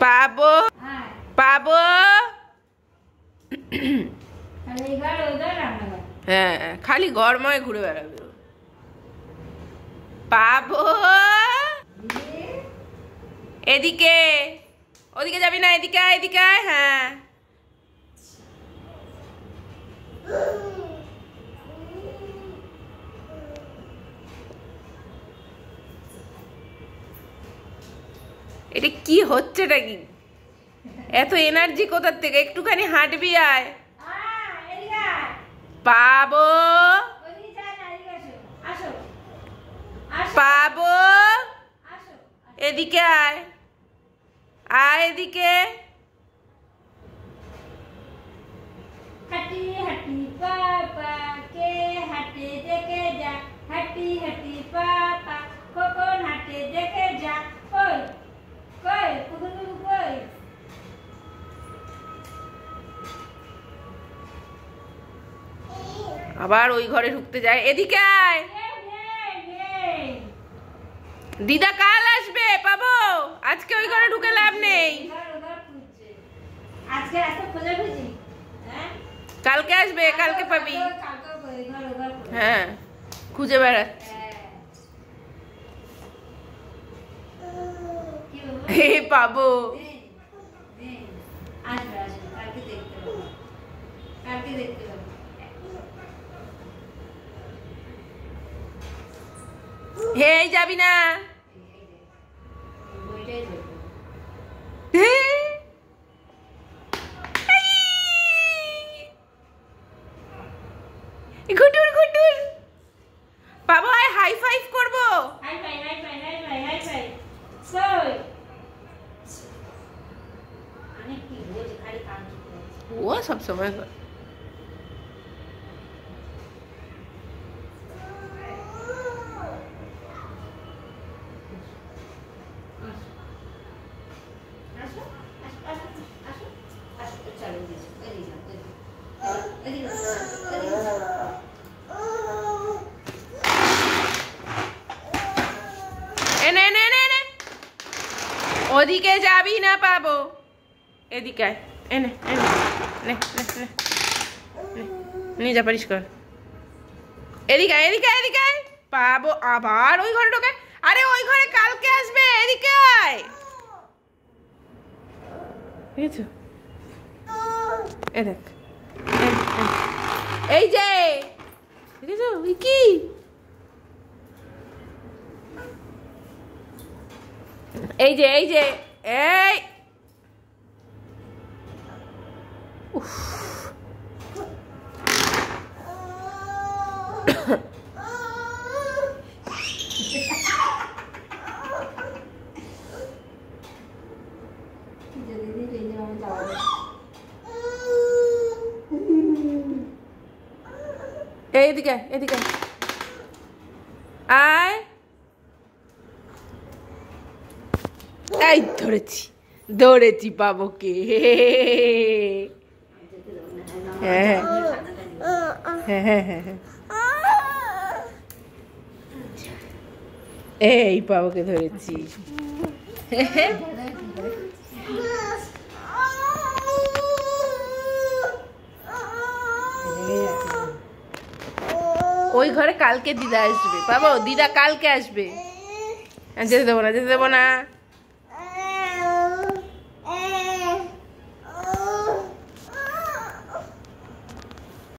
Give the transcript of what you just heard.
পাবো পাবো। হ্যাঁ খালি ঘরময় ঘুরে বেড়াবে। পাবো এদিকে, ওদিকে যাবি না, এদিকে আয়, এদিকে আয়। হ্যাঁ এটা কি হচ্ছে নাকি? এত এনার্জি কোথার থেকে? একটুখানি হাঁটবি আয়। পাবো পাবো এদিকে আয়, আয় এদিকে। হাঁটি হাঁটি পাপা কে হাঁটে দেখে যা, হাঁটি হাঁটি পাপা কখন হাঁটে দেখে যা। কই কই কুকুর কই? আবার ওই ঘরে ঢুকতে যায়। এদিকে আয়। দিদা কাল আসবে, পাবো। আজকে ওই ঘরে ঢুকে লাভ নেই। আজকে এত খোঁজাখুঁজি, কালকে আসবে, কালকে পাবি। হ্যাঁ খুঁজে বেড়াচ্ছি। পাবো হে যাবি না। ঘুটুর ঘুটুর পাবো, হাই ফাইভ করবো। ও সব সময় ওদিকে যাবি না, পাবো। এদিকে আয়, এনে এনে নে নে নে নিয়ে যা, পারিস কর। এদিকে আয়, এদিকে আয়, এদিকে আয়। পাবো আবার ওই ঘরে ঢোকে। আরে ওই ঘরে কালকে আসবে, এদিকে আয়। বুঝেছো? এ দেখ, এই যে দেখেছো কি? এই যে এই যে এই এইদিকে এদিকে আয়। এই ধরেছি ধরেছি পাবোকে। হ্যাঁ হ্যাঁ হ্যাঁ হ্যাঁ হ্যাঁ এই পাবোকে ধরেছি। ওই ঘরে কালকে দিদা আসবে, পাবো। দিদা কালকে আসবে। যেতে দেবো না, যেতে দেবো না।